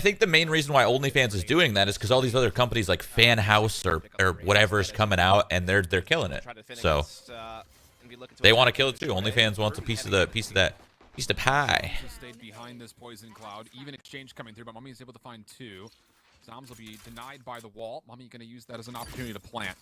I think the main reason why OnlyFans is doing that is because all these other companies like Fan House or whatever is coming out and they're killing it. So they want to kill it too. OnlyFans wants a piece of the pie. Stayed behind this poison cloud. Even exchange coming through, but Mummy is able to find 2. Zoms will be denied by the wall. Mummy going to use that as an opportunity to plant.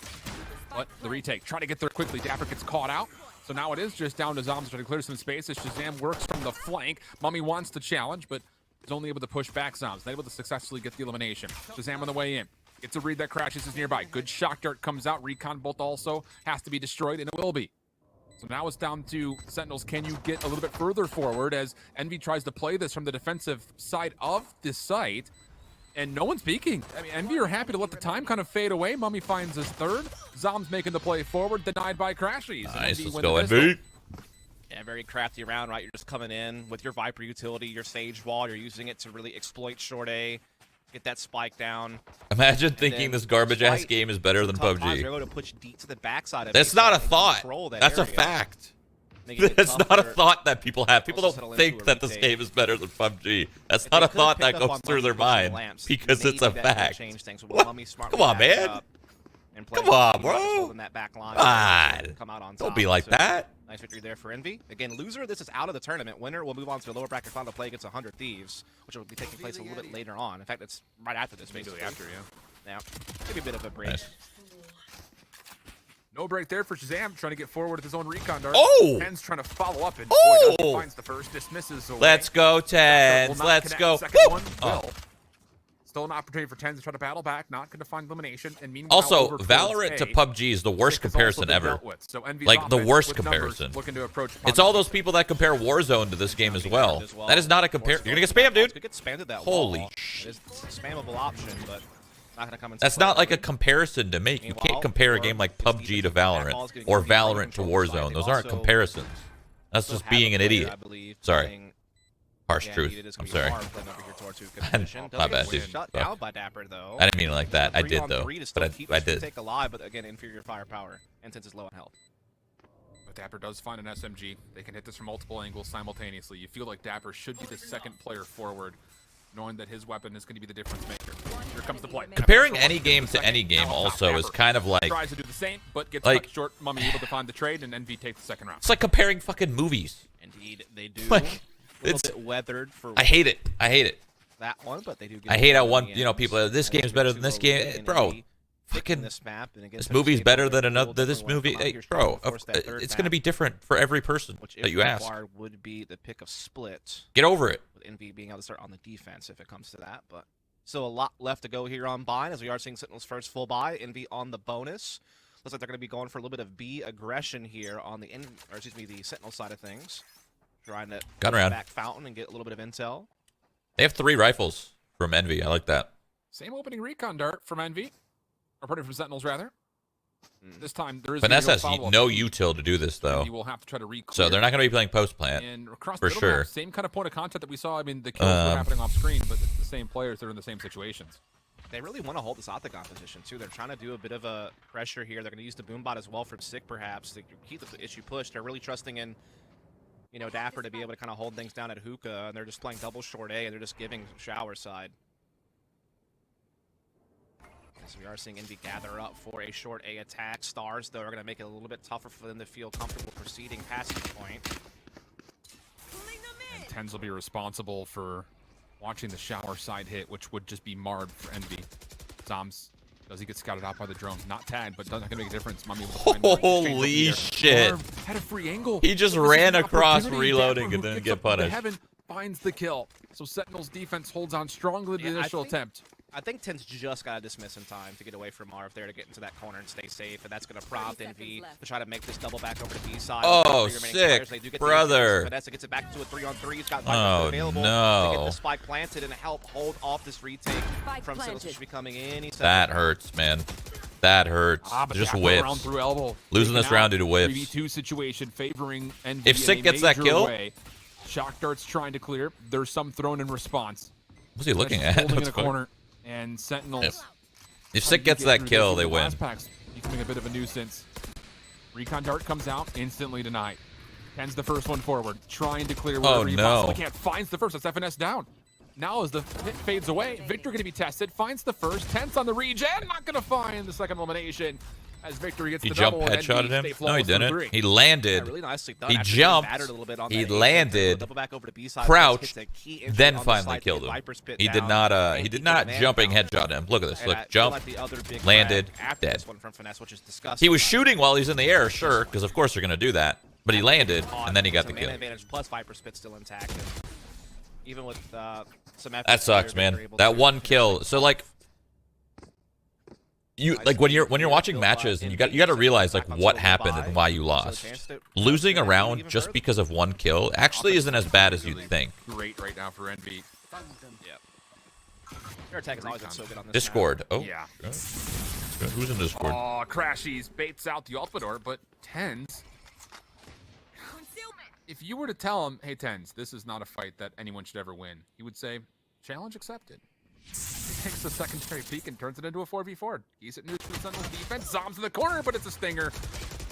But the retake, try to get there quickly. Dapper gets caught out. So now it is just down to Zoms trying to clear some space as Shazam works from the flank. Mummy wants to challenge, but is only able to push back Zoms. Not able to successfully get the elimination. Shazam on the way in. Gets a read that crashes is nearby. Good shock dart comes out. Recon bolt also has to be destroyed, and it will be. So now it's down to Sentinels. Can you get a little bit further forward as Envy tries to play this from the defensive side of this site? And no one's peeking. I mean, Envy are happy to let the time kind of fade away. Mummy finds his 3rd. Zoms making the play forward, denied by Crashies. Nice, let's go, Envy. Yeah, very crafty round, right? You're just coming in with your Viper utility, your Sage Wall. You're using it to really exploit short A, get that spike down. Imagine thinking this garbage-ass game is better than PUBG. They're able to push deep to the backside of That's not a thought. That's a fact. That's not a thought that people have. People don't think that this game is better than PUBG. That's not a thought that goes through their mind because it's a fact. Come on, man. Come on, bro. Come on. Don't be like that. Nice victory there for Envy. Again, loser, this is out of the tournament. Winner will move on to the lower bracket final play against 100 Thieves, which will be taking place a little bit later on. In fact, it's right after this, basically. After, yeah. Yeah, maybe a bit of a break. Nice. No break there for Shazam, trying to get forward with his own recon dart. Oh! Ten's trying to follow up, and boy, finds the first, dismisses away. Let's go, Tens. Let's go. Second one, Still an opportunity for Tens to try to battle back, not going to find elimination. And meanwhile, also, Valorant to PUBG is the worst comparison ever. So like, the worst comparison. It's all those people that compare Warzone to this game as well. That is not a comparison. You're going to get spammed, dude. Holy shit. It's a spammable option, but not going to come in. That's not like a comparison to make. You can't compare a game like PUBG to Valorant or Valorant to Warzone. Those aren't comparisons. That's just being an idiot. Sorry. Harsh truth. I'm sorry. My bad, dude. I didn't mean it like that. I did, though. But I did. Take a lie, but again, inferior firepower. And since it's low on health. But Dapper does find an SMG. They can hit this from multiple angles simultaneously. You feel like Dapper should be the second player forward, knowing that his weapon is going to be the difference maker. Here comes the play. Comparing any game to any game also is kind of like... Tries to do the same, but gets cut short. Mummy able to find the trade, and Envy takes the second round. It's like comparing fucking movies. Indeed, they do. Like, it's a bit weathered for... I hate it. I hate it. That one, but they do. I hate how people are, this game's better than this game. Bro, fucking this movie's better than this movie. Hey, bro, it's going to be different for every person that you ask. Would be the pick of Split. Get over it. With Envy being able to start on the defense if it comes to that, but still a lot left to go here on Bind as we are seeing Sentinel's first full buy. Envy on the bonus. Looks like they're going to be going for a little bit of B aggression here on the the Sentinel side of things. Trying to gun around back Fountain and get a little bit of intel. They have 3 rifles from Envy. I like that. Same opening recon dart from Envy. Or pardon, from Sentinels, rather. This time, there is Vanessa has no util to do this, though. You will have to try to re-clear. So they're not going to be playing post-plant, for sure. Same kind of point of contact that we saw. I mean, the kills were happening off-screen, but it's the same players that are in the same situations. They really want to hold this Octagon position, too. They're trying to do a bit of a pressure here. They're going to use the Boombot as well from Sick, perhaps, to keep the issue pushed. They're really trusting in Dapper to be able to kind of hold things down at Hookah, and they're just playing double short A, and they're just giving Shower side. So we are seeing Envy gather up for a short A attack. Stars, though, are going to make it a little bit tougher for them to feel comfortable proceeding past this point. And Tens will be responsible for watching the Shower side hit, which would just be marred for Envy. Zoms, does he get scouted out by the drone? Not tagged, but doesn't make a difference. Mummy will find holy shit. Had a free angle. He just ran across reloading and didn't get punished. Heaven finds the kill. So Sentinel's defense holds on strongly to the initial attempt. I think Ten's just got to dismiss in time to get away from Marv there to get into that corner and stay safe, and that's going to prompt Envy to try to make this double back over to B side. Oh, sick, brother. Vanessa gets it back to a 3-on-3. He's got Viper available to get the spike planted and help hold off this retake from Sentinels, which should be coming any second. That hurts, man. That hurts. Just whips. Losing this round due to whips. 3v2 situation favoring Envy. If Sick gets that kill. Shock darts trying to clear. There's some thrown in response. What's he looking at? Holding in a corner. And Sentinels. If Sick gets that kill, they win. Becoming a bit of a nuisance. Recon dart comes out, instantly denied. Ken's the first one forward, trying to clear whatever he possibly can. Finds the first. That's FNS down. Now as the hit fades away, Victor going to be tested, finds the first, Tense on the regen, not going to find the second elimination. As Victor gets He the jump double, headshotted him? No, he didn't. three. He landed. Really nicely done. He After jumped. battered a little bit on He that landed. double back over to B side, Crouched, hits a key entry then on the finally side to killed get him. Viper spit He did down, not. and He did keep not the man jumping down. headshot him. Look at this. And Look, I feel jump, like the other big landed, grab after dead. this one from Finesse, which is disgusting. He was shooting while he's in the air, sure, because of course they're gonna do that. But he landed, and then he got the Man kill. advantage plus Viper spit still intact. And even with some effort, That sucks, they were man. able That to one finish kill. it. So like, when you're watching matches, and you got to realize like what happened and why you lost. Losing a round just because of one kill actually isn't as bad as you'd think. Great right now for Envy. Their attack has always been so good on this Discord. Oh, Yeah. who's in Discord? Oh, Crashies baits out the Ultrador, but Tens. If you were to tell him, hey, Tens, this is not a fight that anyone should ever win, he would say, challenge accepted. He takes the secondary peek and turns it into a 4v4. He's at neutral for the Sentinel's defense. Zom's in the corner, but it's a stinger.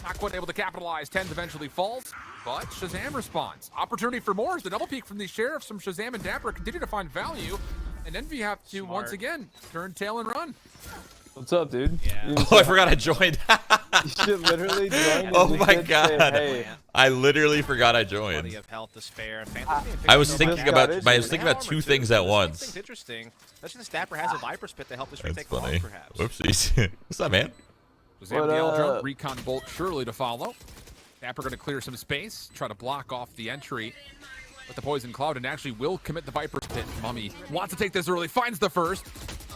Not quite able to capitalize. Tens eventually falls, but Shazam responds. Opportunity for more as the double peek from these sheriffs from Shazam and Dapper continue to find value. And Envy have to, once again, turn tail and run. What's up, dude? Yeah. Oh, I forgot I joined. You should literally join. Oh and my just god! say, hey. I literally forgot I Plenty joined. of health to spare. I was Just thinking got about it, I was dude. thinking about two things at once. Interesting. Especially this Dapper has a Viper spit to help this That's retake long, funny. perhaps. Whoopsies. What's up, man? Shazam What the up? Eldra, recon bolt surely to follow. Dapper going to clear some space, try to block off the entry with the Poison Cloud, and actually will commit the Viper's Pit. Mummy wants to take this early, finds the first.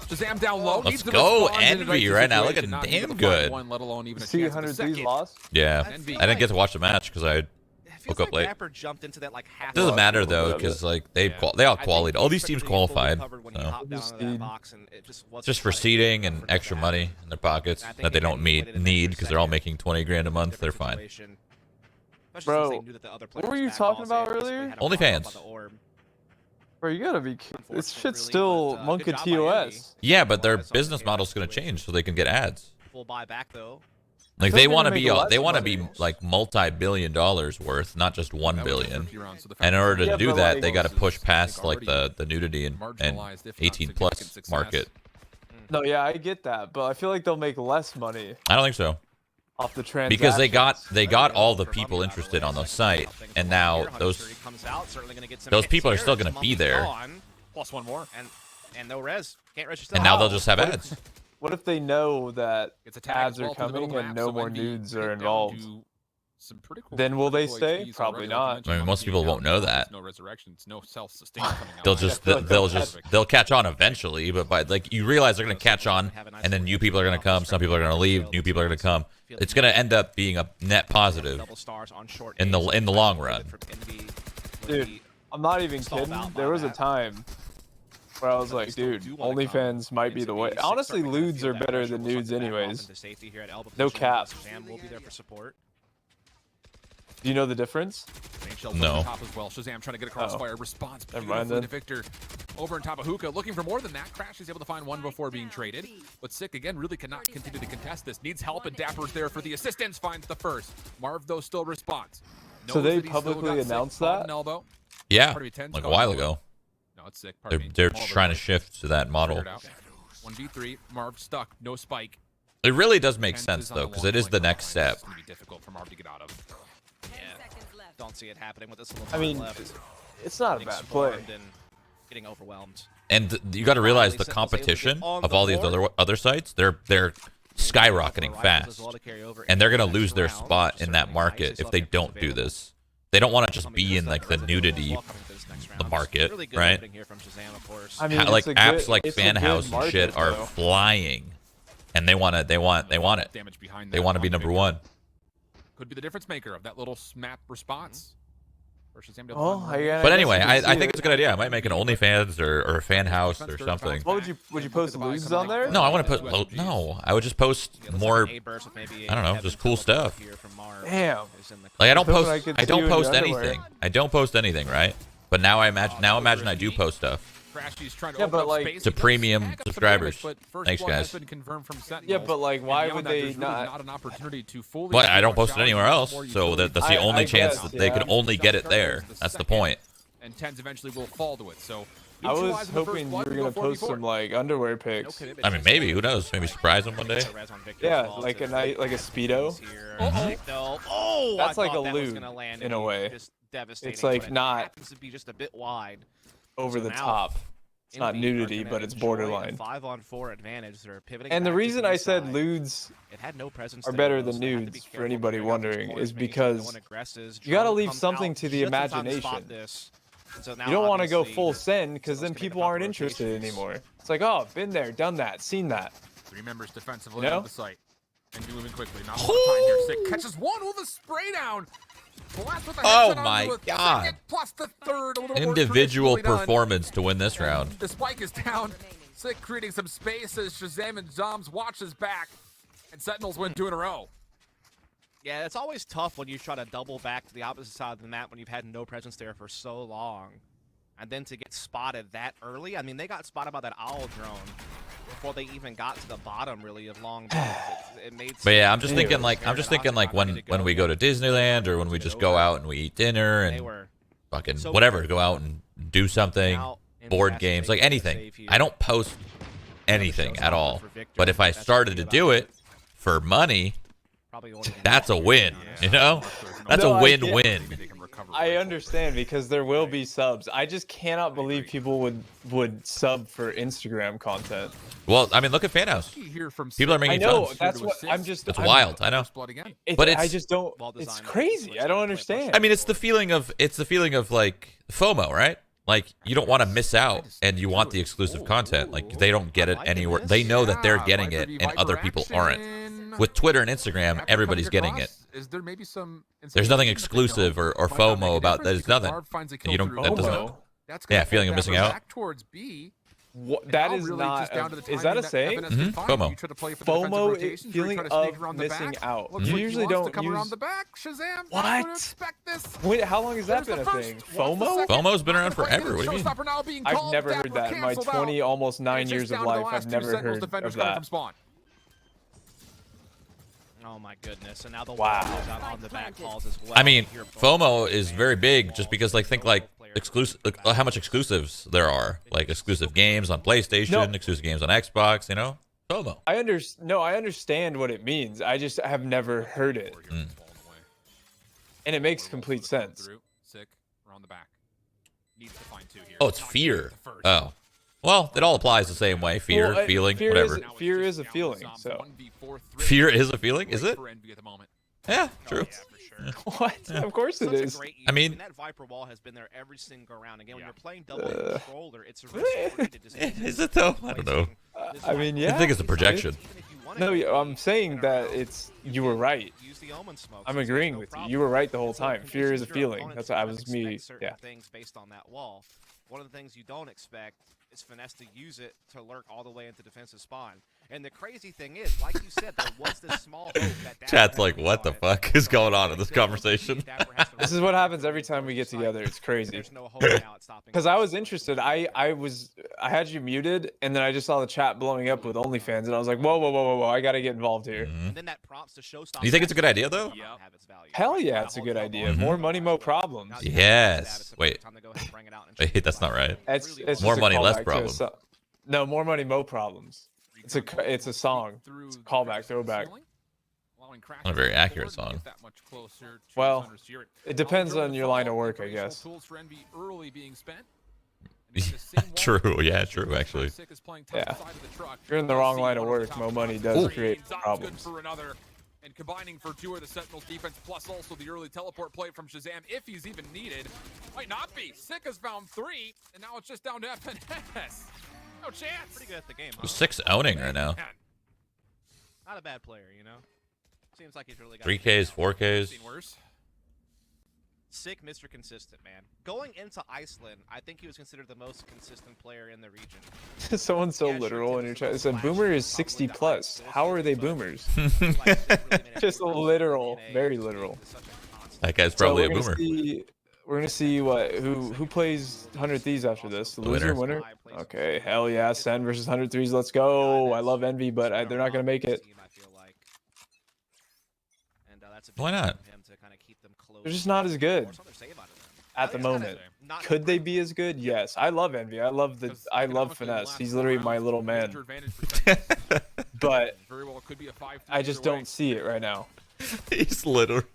Shazam down low. Let's needs to go, respond in a Envy dicey right now, situation, looking not damn able to find good. One, let alone even a See chance at a 100 second. D's lost? Yeah, Envy. I didn't get to watch the match because I It feels woke up like late. Dapper jumped into that like half. Doesn't matter little though, bit of because it. like they Yeah. all I think qualified. All these he teams fully qualified. covered when he So. hopped down into that box, and it just wasn't Just for quite seating enough and for extra that. money in their pockets I think that they maybe don't if he waited an need extra because they're all second, making 20 grand a month. They're different fine. situation. Especially Bro, since they knew that the other what players were you back talking also about basically earlier? had a block OnlyFans. up on the orb. Bro, you gotta be. This Unfortunate, shit's really, still but, Monka good job by Envy. TOS. Yeah, but their Otherwise, on business the model's going to situation. change so they can get ads. Full buyback though. Like They're they gonna want to make be a lot they of want to money. be like multi-billion-dollars worth, not just 1 That was a billion. tricky round, so the And in order to Yeah, do but, that, like, they got to push I past think like already the nudity and marginalized, if not 18 significant plus success. market. No, yeah, I get that, but I feel like they'll make less money I don't think so off the transactions. because they got all the people interested on the site, and now those people are still going to be there, Plus one more. And no res. Can't res yourself. and now they'll Wow. just have What if- ads. What if they know that It's a tag ads as well are through the middle coming of the and map, no so more Envy nudes hit are down involved? to some pretty cool Then will they critical stay? HPs Probably already, not. like you I mean, most mentioned, people Money won't know down, that. there's no resurrection. It's no self-sustain coming out. They'll just feel like they'll catch on eventually, but by like you realize they're going to catch on, and then new people are going to come, some people are going to leave, new people are going to come. It's going to end up being a net positive Double stars on short in the long run. Dude, I'm not even kidding. There was a time where I was like, dude, OnlyFans might be the way. Honestly, lewds are better than nudes anyways. No cap. Shazam will be there for support. Do you know the difference? No. Top as well. Shazam trying to get a crossfire response Never mind beautifully then. to Victor. Over on top of Hookah, looking for more than that. Crash is able to find one before being traded. But Sick, again, really cannot continue to contest this. Needs help, and Dapper's there for the assistance. Finds the first. Marv, though, still responds. So Knows they that he's still publicly got Sick announced caught that? an elbow. Yeah, Pardon me, 10's like a caught while an elbow. ago. No, it's Sick. They're just trying to shift to that model. 1v3, Marv stuck, no spike. It really does make 10's sense is on though, the because long it is flank the line. next step. It's gonna be difficult for Marv to get out of. Yeah. Don't see it happening with this little I time mean, left. it's not a Getting bad play. swarmed and getting overwhelmed. And you got to realize the competition of all these other sites. They're skyrocketing fast, and they're gonna lose their spot in that market if they don't do this. They don't want to just be in like the nudity the market, right? I mean, Like it's a apps good- like it's a Fan good House and market, shit are though. flying, and they want it. They want it. Damage behind They that want to be on number Victor. one. Could be the difference maker of that little map response. Or Shazam to Oh, find one. yeah, But I anyway, guess you can I see think it. it's a good idea. I might make an OnlyFans or a Fan House or something. What would you post loses on there? No, I want to put. No, I would just post more. I don't know, just cool stuff. Damn. Like I don't Hoping post. I could I see don't you in post your underwear. anything. I don't post anything, right? But now I imagine I do post stuff. Crashy's trying to Yeah, open but, up like- space. To He does premium tag up some subscribers. damage, but first Thanks, blood has guys. been confirmed from Yeah, Sentinels. but like, And why beyond would that, they there's really not? an opportunity to fully But I don't explore post it anywhere else, more so utility. that's the I only chance guess, that they could yeah. only get it there. That's the point. And 10s eventually will fall to it. So I was hoping you were gonna post some like underwear pics. I mean, maybe. Who knows? Maybe surprise him one day. Yeah, like a night, like a speedo. Oh, That's like a lewd lewd in a way. It's like not happens to be just a bit wide. over the top. It's not nudity, but it's borderline. 5-on-4 advantage. They're pivoting. And the back to reason I said inside. lewds It had no presence are there, better though, than so they have to be nudes, for careful anybody clearing out this wondering, corners, is making sure no because one aggresses. you gotta Drone leave comes something out to the just in time to spot imagination. this. And so now, You don't want to go obviously, full send because So's then gonna people pop aren't interested rotations. anymore. It's like, oh, been there, done that, seen that. 3 members defensively You know? on the site. And moving quickly. Not a lot of time here. Sick catches one with a spray down. Blast with the Oh headset my onto a God. second, plus the third. A little more Individual traditionally done. performance to win this round. The spike is down. Sick creating some space as Shazam and Zoms watches back. And Sentinels win 2 in a row. Yeah, it's always tough when you try to double back to the opposite side of the map when you've had no presence there for so long. And then to get spotted that early. I mean, they got spotted by that owl drone before they even got to the bottom, really, of Long Beach. It made But yeah, I'm just sense. thinking like when we go to Disneyland or when we just go out and we eat dinner They and were fucking so whatever, careful. go out and do something, Now, in board the games, past, like they anything. save here. I don't post anything at all. But if I That's started to the do thing it for money, Probably won't even that's a know. win, you know? That's No, a I get- win-win. I understand because there will be subs. I just cannot believe people would sub for Instagram content. Well, I mean, look at Fanhouse. People are I making know tons. that's what I'm just. It's I'm- wild, I know. But I it's- just don't. It's crazy. I don't understand. I mean, it's the feeling of like FOMO, right? Like you don't want to miss out and you want the exclusive content. Like they don't get it anywhere. They know that they're getting it and other people aren't. With Twitter and Instagram, everybody's getting it. Is there maybe some There's nothing exclusive or FOMO about that. There's nothing. You don't. That doesn't. FOMO? Yeah, feeling of missing out. Towards B. What, that is not. Is that a saying? FOMO. FOMO, feeling of missing out. You usually don't use. What? Wait, how long has that been a thing? FOMO? FOMO's been around forever. What do you mean? I've never heard that in my 20, almost 9 years of life. I've never heard of that. Oh my goodness! And now the Wow. wall goes out on the back calls as well. I mean, Here, both FOMO players is very big just because, like, think like exclusive, how much exclusives there are, like exclusive games on PlayStation, No. exclusive games on Xbox. You know, FOMO. I understand what it means. I just have never heard it, and it makes complete sense. Sick. Around the back. Needs to find 2 here. Oh, it's fear. Oh, well, it all applies the same way. Fear, Well, feeling, fear whatever. Fear is a feeling. So Fear is a feeling, is it? Yeah, true. what? Of course it is. I mean- and that Viper wall has been there every single round. Again, when you're playing double controller, it's a risk for you to just Is it though? I don't know. I mean, yeah. I think it's a projection. No, I'm saying that you were right. Use the Omen smoke, I'm so there's agreeing no with you. problem. You were right the whole So time. in Fear is a conditions your feeling. opponents That's what I can was me. expect certain Yeah. things based on that wall. One of the things you don't expect is Finesse to use it to lurk all the way into defensive spawn. And the crazy thing is, like you said, there was this small hope that Dapper Chat's had like, to what go the on it. fuck is So going on in like this I said, conversation? Dapper has to This is run what the happens ball every time we get side. together. It's crazy. There's no hope now at stopping Because I was this. interested. I had you muted, and then I just saw the chat blowing up with OnlyFans, and I was like, whoa, whoa, whoa, whoa, whoa! I gotta get involved here. And then that prompts to show You think it's a good idea, though? Hell yeah, it's a good idea. More money, more problems. Yes. Wait, that's not right. It's More just a money, less callback to a problems. No, more money, mo problems. It's a song. It's a callback, throwback. Not a very accurate song. Well, it depends on your line of work, I guess. True. Yeah, true. Actually. Yeah. If you're in the wrong line of work, mo money does create problems. And combining for 2 of the Sentinels defense, plus also the early teleport play from Shazam, if he's even needed. Might not be. Sick has found 3, and now it's just down to FNS. No chance. Pretty good at the game, huh? 6 owning right now. Not a bad player, you know? Seems like he's really got 3Ks, 4Ks. Seen worse. Sick, Mr. Consistent, man. Going into Iceland, I think he was considered the most consistent player in the region. Someone's so Yeah, sure, literal in Tim, your so chat. It those said flash boomer is shots 60 went plus. down, How are they but boomers? like, really made it Just through literal, DNA very is literal. such a constant. That guy's So probably a we're gonna boomer. We're gonna see what who plays 100 Thieves after this. The loser, winner. Okay, hell yeah, SEN versus 100 Thieves. Let's go. I love Envy, but they're not gonna make it. And that's a Why not? him to kind of keep them close. They're just not as good Or something to say about it then. at the moment. could they be as good? Yes. I love Envy. I love Finesse. He's literally my little man. But I just don't see it right now. He's literally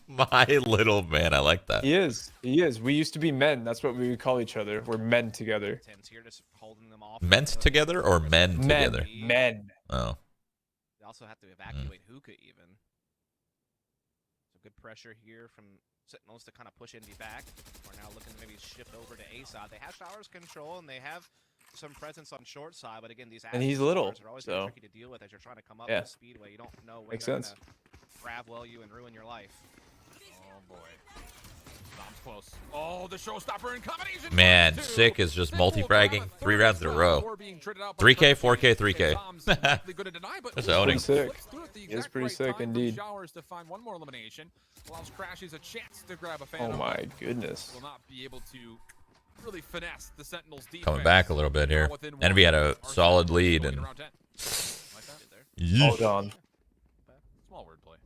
my little man. I like that. He is. He is. We used to be men. That's what we would call each other. We're men together. Meant together or men together? Men. Oh. They also have to evacuate Hookah even. So good pressure here from Sentinels to kind of push Envy back. We're now looking to maybe shift over to A side. They have Showers control and they have some presence on short side, but again, these he's little, are always so tricky to deal with as you're trying to come up the speedway. You don't know when makes they're sense. Gonna grab well you and ruin your life. Oh boy. Dom's close. Oh, the showstopper in combination. Man, Sick is just multi-fragging 3 rounds in a row. 3K, 4K, 3K. That's owning. Sick. It's pretty sick indeed. Showers to find one more elimination. Allows Crashies a chance to grab a fan. Oh my goodness. Will not be able to really finesse the Sentinels defense. Coming back a little bit here. Envy had a solid lead and hold on. Small wordplay.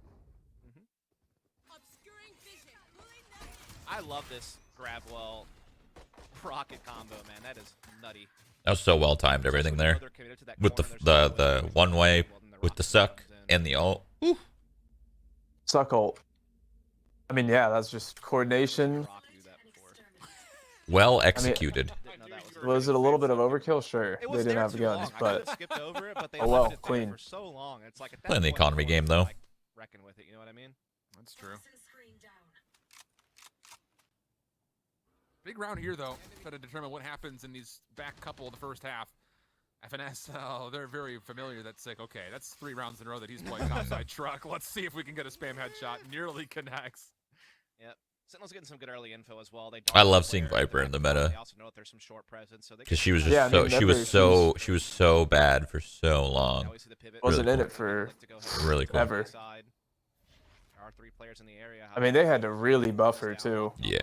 I love this grab well rocket combo, man. That is nutty. that was so well timed, everything there. With the one way, with the suck and the ult. Ooh. Suck ult. I mean, yeah, that's just coordination. Well executed. Was it a little bit of overkill? Sure, they didn't have guns, but oh well, clean. Playing the economy game though. Reckon with it, you know what I mean? That's true. Big round here though, try to determine what happens in these back couple of the first half. FNS, oh, they're very familiar. That's Sick. Okay, that's 3 rounds in a row that he's playing topside truck. Let's see if we can get a spam headshot. Nearly connects. Yep. Sentinel's getting some good early info as well. I love seeing Viper in the meta. They also know that there's some short presence, so because she was just she was so bad for so long. Wasn't in it for really cool. Ever. I mean, they had to really buff her too. Yeah.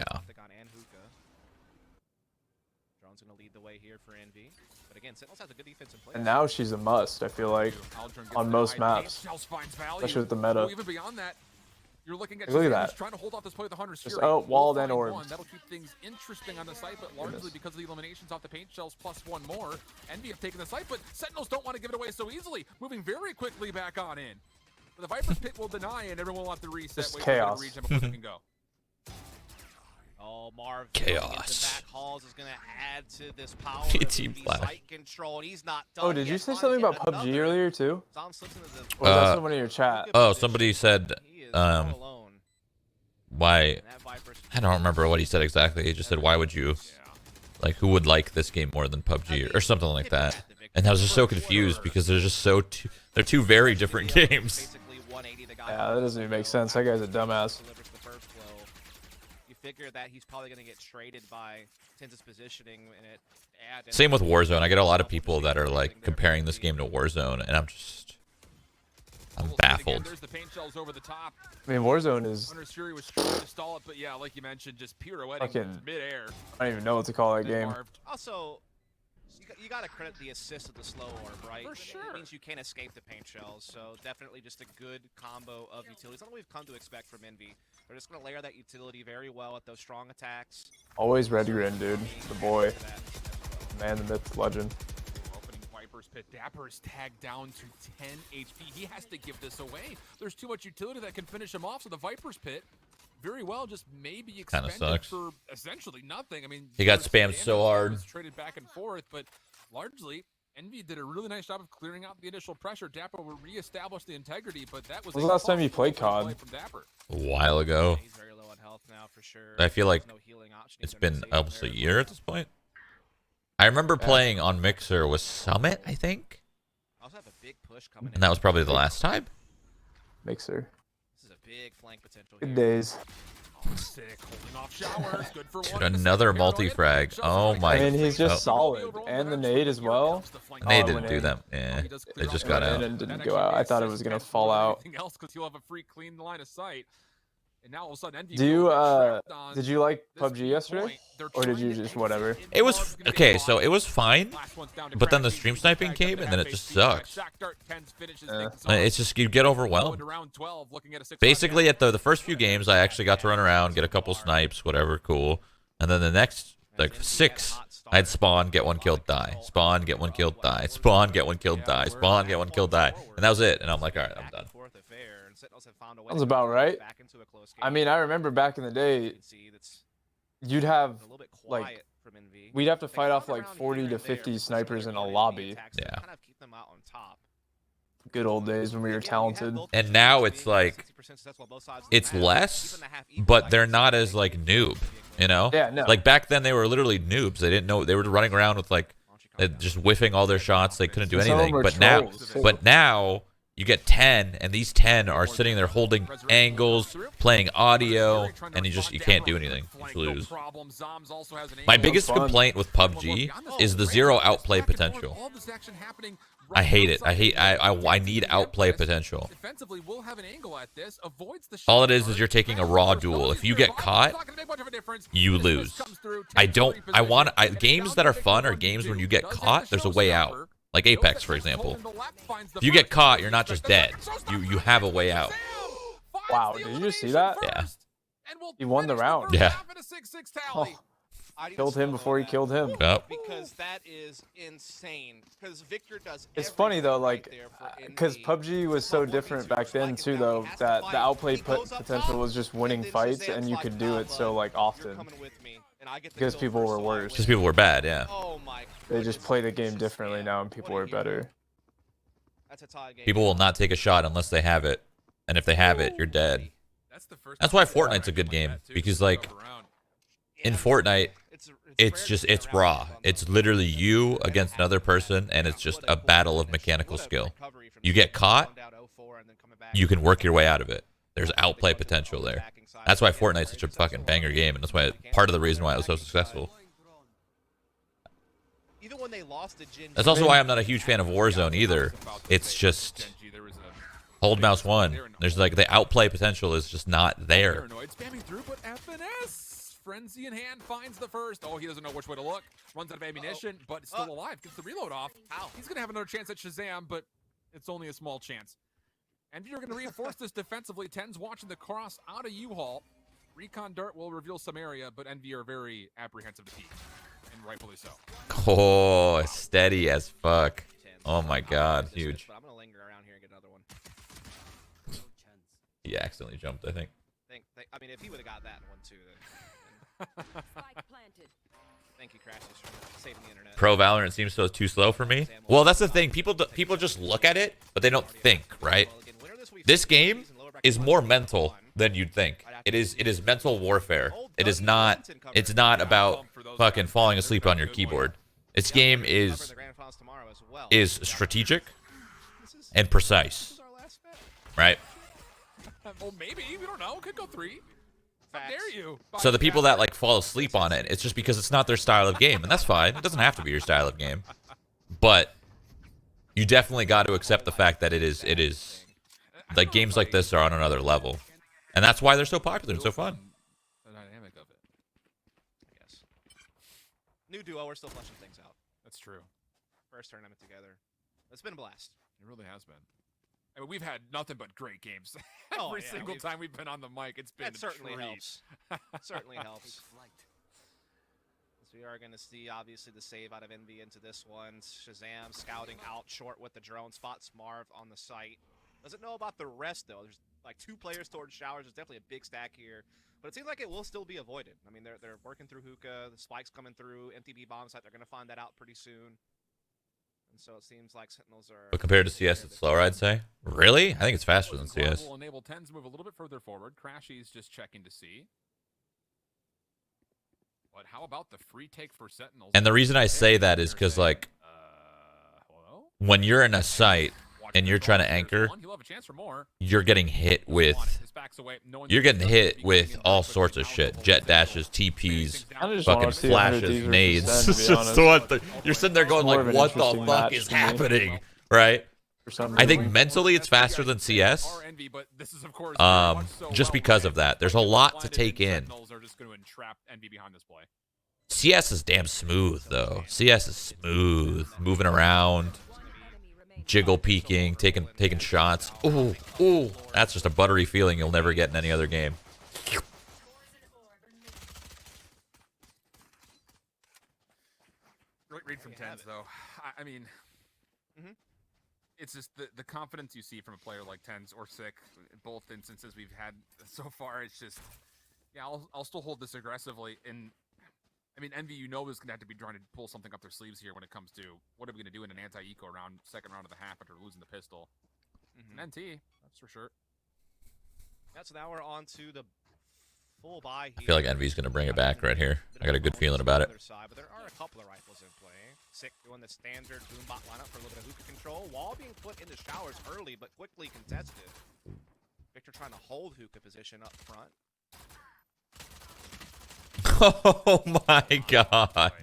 Drone's gonna lead the way here for Envy. But again, Sentinels has a good defensive play. And now she's a must, I feel like, on most maps, especially with the meta. Even beyond that, you're looking at look at that. Trying to hold off this play with the Hunter's Fury. Walled and orbs. That'll keep things interesting on the site, but largely because of the eliminations off the paint shells plus 1 more. Envy have taken the site, but Sentinels don't want to give it away so easily. Moving very quickly back on in. But the Viper's pit will deny, and everyone will have to reset. Just chaos. Before they can go. Oh, Marv. Chaos. Back hauls is going to add to this power. Team flash. Control. He's not done oh, did you say something about PUBG earlier too? Dom slips into the or was that someone in your chat? Oh, somebody said, why? I don't remember what he said exactly. He just said, why would you, like, who would like this game more than PUBG or something like that? And I was just so confused because they're just they're two very different games. Yeah, that doesn't even make sense. That guy's a dumbass. You figure that he's probably going to get traded by Tenz's positioning in it. Same with Warzone. I get a lot of people that are like comparing this game to Warzone, and I'm baffled. I mean, Warzone is Hunter's Fury was trying to stall it, but yeah, like you mentioned, just pirouetting mid-air. I don't even know what to call that game. Also, you got to credit the assist of the slow orb, right? For sure. It means you can't escape the paint shells, so definitely just a good combo of utilities. That's what we've come to expect from Envy. They're just going to layer that utility very well at those strong attacks. Always ready, Ren, dude. The boy. Man, the myth, legend. Opening Viper's pit. Dapper is tagged down to 10 HP. He has to give this away. There's too much utility that can finish him off, so the Viper's pit very well just maybe expended for essentially nothing. I mean, he got spammed so hard. Traded back and forth, but largely Envy did a really nice job of clearing out the initial pressure. Dapper will reestablish the integrity, but that was the last time you played COD? From Dapper. A while ago. He's very low on health now for sure. I feel like it's been almost a year at this point. I remember playing on Mixer with Summit, I think. Also have a big push coming and that was probably the last time. Mixer. This is a big flank potential. Good days. Sick, holding off Showers. Good for Dude, another multi-frag. Oh my. I mean, he's just solid. And the nade as well. Nade didn't do that. Yeah, it just got out. And didn't go out. I thought it was going to fall out. Else because you'll have a free clean line of sight. And now all of a sudden, Envy did you like PUBG yesterday, or did you just whatever? It was okay, so it was fine, but then the stream sniping came, and then it just sucked. It's just you get overwhelmed. Basically, at the first few games, I actually got to run around, get a couple snipes, whatever, cool. And then the next like 6, I'd spawn, get 1 kill, die. Spawn, get 1 kill, die. Spawn, get 1 kill, die. Spawn, get 1 kill, die. And that was it. And I'm like, all right, I'm done. Sounds about right. I mean, I remember back in the day, you'd have like, we'd have to fight off like 40 to 50 snipers in a lobby. Yeah. Good old days when we were talented. And now it's like, it's less, but they're not as like noob, you know? Yeah, no. Like back then they were literally noobs. They didn't know, they were running around with like, just whiffing all their shots. They couldn't do anything. But now you get 10, and these 10 are sitting there holding angles, playing audio, and you can't do anything. You just lose. My biggest complaint with PUBG is the 0 outplay potential. I hate it. I need outplay potential. All it is you're taking a raw duel. If you get caught, you lose. Games that are fun are games when you get caught, there's a way out. Like Apex, for example. If you get caught, you're not just dead. You have a way out. Wow, did you just see that? Yeah. He won the round. Yeah. Oh, killed him before he killed him. Yep. Because that is insane. Because Victor does. It's funny though, like, because PUBG was so different back then too, though, that the outplay potential was just winning fights, and you could do it so like often. Because people were worse. Because people were bad, yeah. They just play the game differently now, and people are better. People will not take a shot unless they have it, and if they have it, you're dead. That's why Fortnite's a good game, because like in Fortnite, it's raw. It's literally you against another person, and it's just a battle of mechanical skill. You get caught, you can work your way out of it. There's outplay potential there. That's why Fortnite's such a fucking banger game, and that's why part of the reason why it was so successful. That's also why I'm not a huge fan of Warzone either. It's just hold mouse 1. There's like the outplay potential is just not there. Frenzy in hand finds the first. Oh, he doesn't know which way to look. Runs out of ammunition, but still alive. Gets the reload off. He's gonna have another chance at Shazam, but it's only a small chance. And you're going to reinforce this defensively. Ten's watching the cross out of U-Haul. Recon Dart will reveal some area, but Envy are very apprehensive to peek, and rightfully so. Oh, steady as fuck. Oh my god, huge. I'm going to linger around here and get another one. He accidentally jumped, I think. I mean, if he would have got that one too, then... Thank you, Crashes, for saving the internet. Pro Valorant seems so too slow for me. Well, that's the thing. People just look at it, but they don't think, right? This game is more mental than you'd think. It is mental warfare. It's not about fucking falling asleep on your keyboard. This game is strategic and precise, right? Well, maybe. We don't know. Could go 3. How dare you? So the people that like fall asleep on it, it's just because it's not their style of game, and that's fine. It doesn't have to be your style of game, but you definitely got to accept the fact that it is like games like this are on another level, and that's why they're so popular and so fun. The dynamic of it. Yes. New duo, we're still fleshing things out. That's true. First tournament together. It's been a blast. It really has been. I mean, we've had nothing but great games. Every single time we've been on the mic, it's been that certainly helps. Certainly helps. So we are going to see, obviously, the save out of Envy into this one. Shazam scouting out short with the drone. Spots Marv on the site. Doesn't know about the rest, though. There's like 2 players towards showers. There's definitely a big stack here. But it seems like it will still be avoided. I mean, they're working through hookah. The spike's coming through. MTB bomb site. They're going to find that out pretty soon. And so it seems like Sentinels are... But compared to CS, it's slower, I'd say. Really? I think it's faster than CS. Will enable Tens move a little bit further forward. Crashy's just checking to see. But how about the free take for Sentinels? And the reason I say that is because, like, when you're in a site and you're trying to anchor, you're getting hit with all sorts of shit. Jet dashes, TPs, fucking flashes, nades. It's just what you're sitting there going like, what the fuck is happening, right? I think mentally it's faster than CS, just because of that. There's a lot to take in. CS is damn smooth, though. CS is smooth, moving around, jiggle peeking, taking shots. Ooh, ooh, that's just a buttery feeling you'll never get in any other game. Great read from Tens, though. I mean, it's just the confidence you see from a player like Tens or Sick, both instances we've had so far. It's just, yeah, I'll still hold this aggressively. And I mean, Envy, is going to have to be trying to pull something up their sleeves here when it comes to what are we going to do in an anti-eco round, second round of the half after losing the pistol. And NT, that's for sure. Yeah, so now we're on to the full buy here. I feel like Envy's going to bring it back right here. I got a good feeling about it. But there are a couple of rifles in play. Sick doing the standard boombot lineup for a little bit of hookah control. Wall being put into showers early, but quickly contested. Victor trying to hold hookah position up front. Oh my god.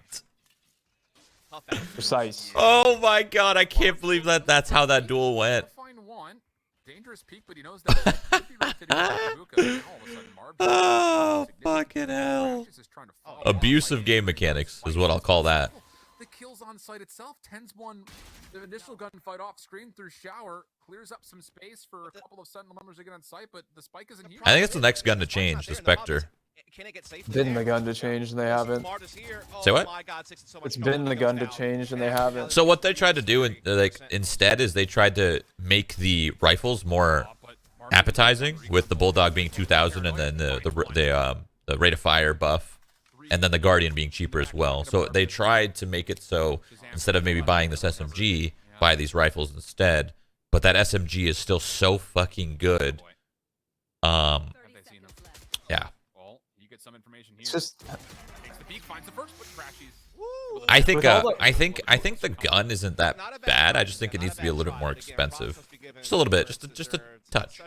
Precise. Oh my god, I can't believe that's how that duel went. Dangerous peak, but he knows that. Oh, fucking hell. Abusive game mechanics is what I'll call that. The kills on site itself. Tens won the initial gunfight off screen through shower, clears up some space for a couple of Sentinel members to get on site, but the spike isn't here. I think it's the next gun to change, the Spectre. Been the gun to change and they haven't. Say what? It's been the gun to change and they haven't. So what they tried to do, instead, is they tried to make the rifles more appetizing, with the Bulldog being 2,000 and then the rate of fire buff, and then the Guardian being cheaper as well. So they tried to make it so instead of maybe buying this SMG, buy these rifles instead. But that SMG is still so fucking good. Yeah. Some information here. It's just takes the peak, finds the first, but crashes. I think the gun isn't that bad. I just think it needs to be a little bit more expensive. Just a little bit, just a touch.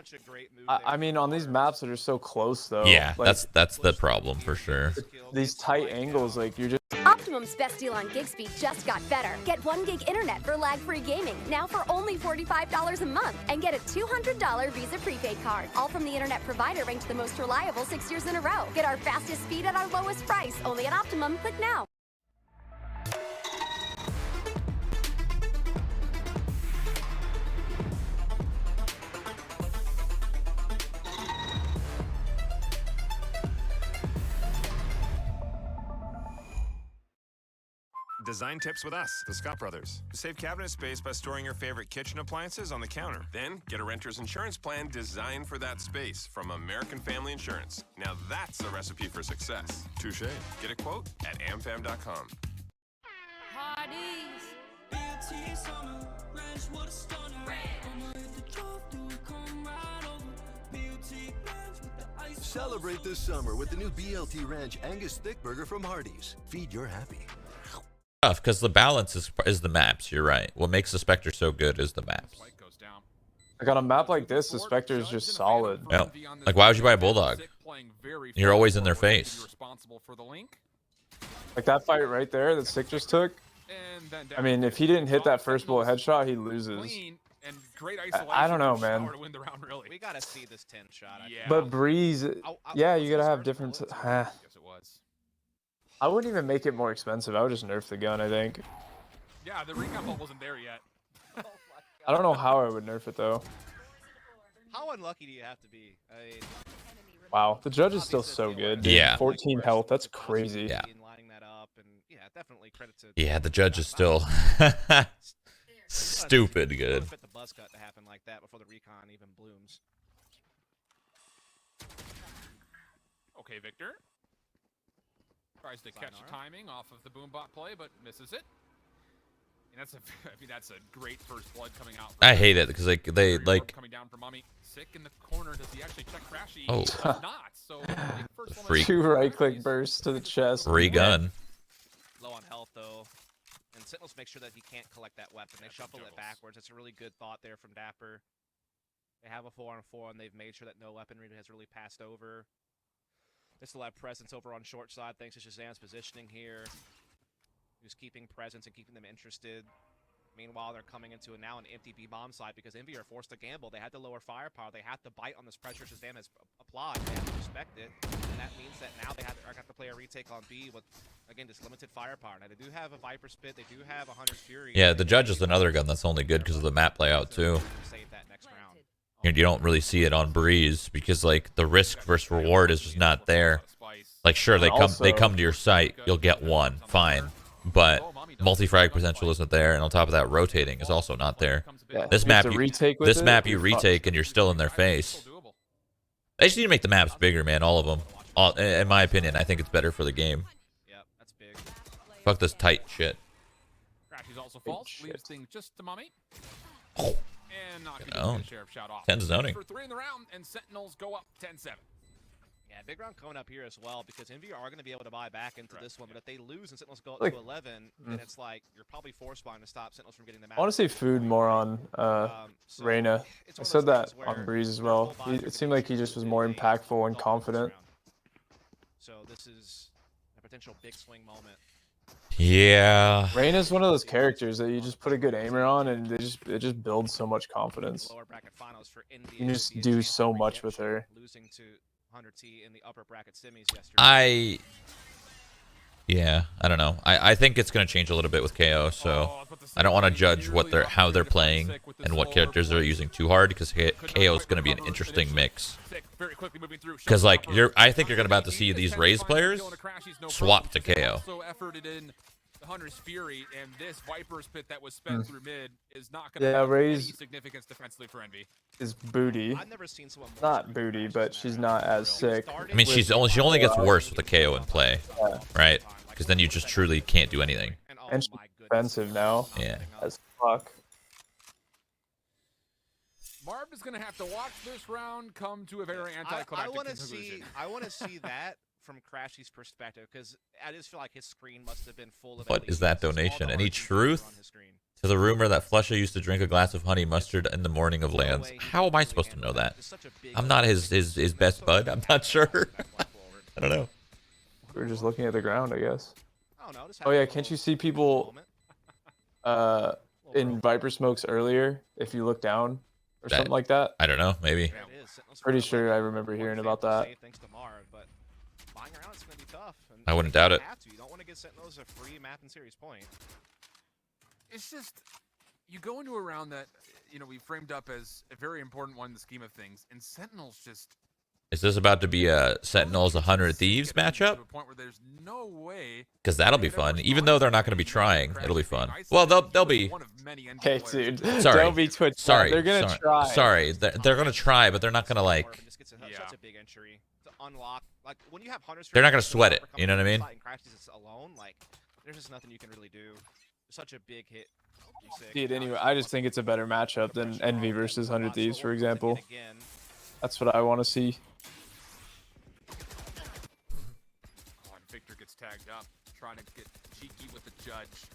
I mean, on these maps that are so close, though. Yeah, like, that's the problem for sure. These tight angles, like you're just. Optimum's best deal on gig speed just got better. Get 1 gig internet for lag-free gaming now for only $45 a month, and get a $200 Visa prepaid card. All from the internet provider ranked the most reliable 6 years in a row. Get our fastest speed at our lowest price. Only at Optimum. Click now. Design tips with us, the Scott Brothers. Save cabinet space by storing your favorite kitchen appliances on the counter. Then get a renter's insurance plan designed for that space from American Family Insurance. Now that's a recipe for success. Touche. Get a quote at amfam.com. Celebrate this summer with the new BLT Ranch Angus Thick Burger from Hardee's. Feed your happy. Because the balance is the maps. You're right. What makes the Spectre so good is the maps. Like on a map like this, the Spectre is just solid. Yeah. Like, why would you buy a Bulldog? You're always in their face. Like that fight right there that Sick just took. I mean, if he didn't hit that first bullet headshot, he loses. I don't know, man. We gotta see this 10 shot. But Breeze, yeah, you gotta have different. I wouldn't even make it more expensive. I would just nerf the gun, I think. Yeah, the recon ball wasn't there yet. I don't know how I would nerf it, though. How unlucky do you have to be? I mean, wow, the judge is still so good. Dude. Yeah. 14 health, that's crazy. Yeah. Lining that up, and yeah, definitely credit to. Yeah, the judge is still stupid good. Fit the buzz cut to happen like that before the recon even blooms. Okay, Victor. Tries to catch timing off of the boombot play, but misses it. And that's a great first blood coming out. I hate it because they coming down for Mummy. Sick in the corner. Does he actually check Crashy? Oh. He does not. So freak. 2 right-click bursts to the chest. Free gun. Low on health though, and Sentinels make sure that he can't collect that weapon. They shuffle it backwards. It's a really good thought there from Dapper. They have a 4-on-4, and they've made sure that no weaponry has really passed over. They still have presence over on short side thanks to Shazam's positioning here. Who's keeping presence and keeping them interested. Meanwhile, they're coming into now an empty B-bomb side because Envy are forced to gamble. They had to lower firepower. They had to bite on this pressure Shazam has applied. They have to respect it. And that means that now they have to play a retake on B with, again, just limited firepower. Now, they do have a Viper Spit. They do have a Hunter's Fury. Yeah, the judge is another gun that's only good because of the map layout, too. Save that next round. You don't really see it on Breeze because, like, the risk versus reward is just not there. Like, sure, they come to your site, you'll get one, fine. But multi-frag potential isn't there, and on top of that, rotating is also not there. Yeah. This map, you retake, and you're still in their face. They just need to make the maps bigger, man. All of them. In my opinion, I think it's better for the game. Yeah, that's big. Fuck this tight shit. Crashes also falls, leaves things just to Mummy. Oh. And not gonna get Sheriff shout off. 10 zoning. For 3 in the round, and Sentinels go up 10-7. Yeah, big round coming up here as well, because Envy are going to be able to buy back into this one, but if they lose and Sentinels go up to 11, then it's like you're probably force buying to stop Sentinels from getting the match. I want to see food more on Reyna. I said that on Breeze as well. It seemed like he just was more impactful and confident. So this is a potential big swing moment. Yeah. Reyna's one of those characters that you just put a good aimer on, and it just builds so much confidence. You just do so much with her. Losing to 100T in the upper bracket semis yesterday. Yeah, I don't know. I think it's gonna change a little bit with KO, so I don't want to judge how they're playing and what characters they're using too hard, because KO is gonna be an interesting mix. Because like I think you're about to see these Raze players swap to KO. Hunter's Fury, and this Viper's Pit that was spent through mid is not going to have any significance defensively for Envy. Is booty. I've never seen someone not booty, but she's not as sick. I mean, she only gets worse with the KO in play, right? Because then you just truly can't do anything. And she's expensive now. Yeah. As fuck. Marv is going to have to watch this round come to a very anticlimactic conclusion. I want to see that from Crashy's perspective, because I just feel like his screen must have been full of. What is that donation? Any truth to the rumor that Flusha used to drink a glass of honey mustard in the morning of lands? How am I supposed to know that? I'm not his best bud. I'm not sure. I don't know. We're just looking at the ground, I guess. Oh yeah, can't you see people in Viper smokes earlier if you look down or something like that? I don't know. Maybe. Pretty sure I remember hearing about that. I wouldn't doubt it. You don't want to get Sentinels a free map and series point. It's just, you go into a round that, you know, we framed up as a very important one in the scheme of things, and Sentinels just... Is this about to be a Sentinels 100 Thieves matchup? Because that'll be fun. Even though they're not going to be trying, it'll be fun. Well, they'll be... Okay, dude. Sorry. Don't be Twitch. Sorry. They're going to try. Sorry. They're going to try, but they're not going to, like... Such a big entry to unlock. Like, when you have Hunters, they're not going to sweat it. You know what I mean? Alone, like, there's just nothing you can really do. Such a big hit. Dude, anyway, I just think it's a better matchup than Envy versus 100 Thieves, for example. That's what I want to see. Victor gets tagged up, trying to get cheeky with the judge.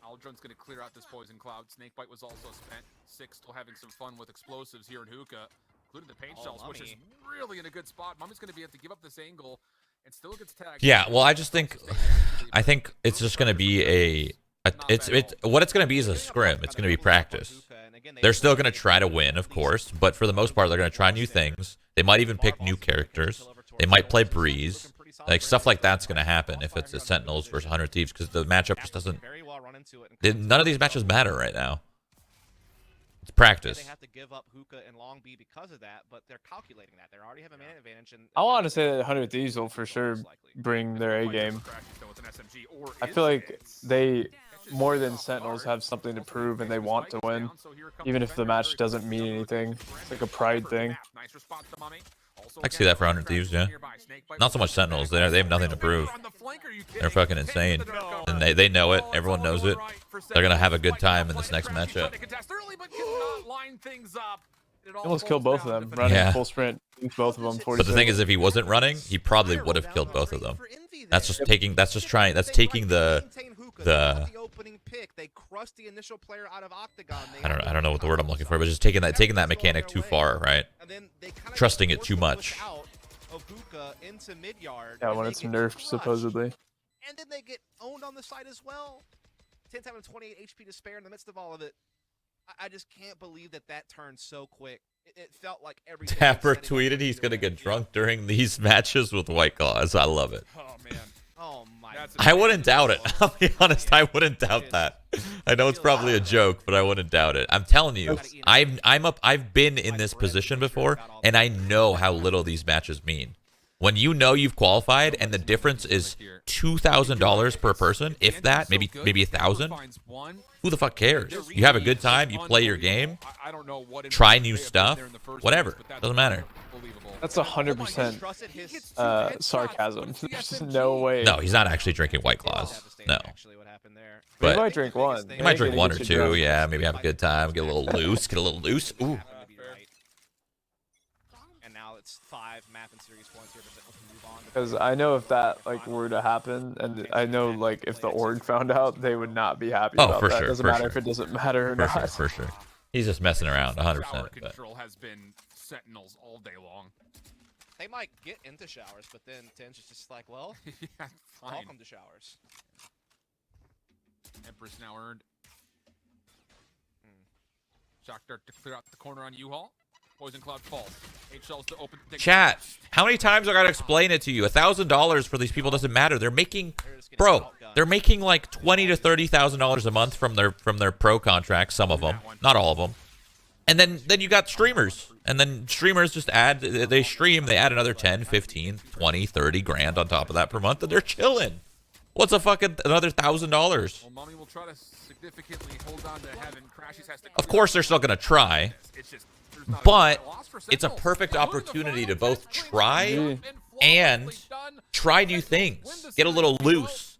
Aldron's going to clear out this poison cloud. Snakebite was also spent. Six still having some fun with explosives here in Hookah, including the paint shells, which is really in a good spot. Mummy's going to have to give up this angle and still gets tagged. Yeah, well, I think it's just going to be what it's going to be is a scrim. It's going to be practice. They're still going to try to win, of course, but for the most part, they're going to try new things. They might even pick new characters. They might play Breeze. Like, stuff like that's going to happen if it's a Sentinels versus 100 Thieves, because the matchup just doesn't... None of these matches matter right now. It's practice. They have to give up Hookah and Long B because of that, but they're calculating that. They already have a man advantage. And I want to say that 100 Thieves will for sure bring their A game. I feel like they, more than Sentinels, have something to prove and they want to win, even if the match doesn't mean anything. It's like a pride thing. I can see that for 100 Thieves, yeah. Not so much Sentinels. They have nothing to prove. They're fucking insane. And they know it. Everyone knows it. They're going to have a good time in this next matchup. He almost killed both of them. Running full sprint. Both of them. But the thing is, if he wasn't running, he probably would have killed both of them. That's just taking the opening pick. They crushed the initial player out of Octagon. I don't know what the word I'm looking for, but just taking that mechanic too far, right? Trusting it too much. Yeah, when it's nerfed supposedly. And then they get owned on the side as well. 10 times 28 HP to spare in the midst of all of it. I just can't believe that turned so quick. It felt like every Dapper tweeted he's gonna get drunk during these matches with White Claws. I love it. Oh man. Oh my. I wouldn't doubt it. I'll be honest, I wouldn't doubt that. I know it's probably a joke, but I wouldn't doubt it. I'm telling you, I've been in this position before, and I know how little these matches mean. When you know you've qualified and the difference is $2,000 per person, if that, maybe 1,000. Who the fuck cares? You have a good time, you play your game, try new stuff, whatever. Doesn't matter. That's 100% sarcasm. There's no way. No, he's not actually drinking White Claws. No. But he But might drink one. he might drink one or two, yeah, maybe have a good time, get a little loose, Ooh. And now it's 5 map and series points here, but move on. Because I know if that like were to happen, and I know like if the org found out, they would not be happy about for that. sure, Doesn't for matter sure. if it doesn't matter or not. For sure. He's just messing around, 100%. Shower But. control has been Sentinels all day long. They might get into showers, but then Tinge is just like, well, Yeah, I'll fine. come to showers. Empress now earned. Shock dart to clear out the corner on U-Haul. Poison Cloud falls. 8 shells to open. Chat, how many times I gotta explain it to you? $1,000 for these people doesn't matter. They're making, bro, they're making like $20,000 to $30,000 a month from their pro contracts. Some of them, not all of them. And then you got streamers, and then streamers just add, they stream, they add another 10, 15, 20, 30 grand on top of that per month, and they're chilling. What's a fucking another $1,000? Well, Mummy will try to significantly hold on to heaven. Crashes has to. Of course, they're still gonna try. It's just, not But a loss for it's a Sentinels. perfect opportunity to both try And and try new things. Get a little loose.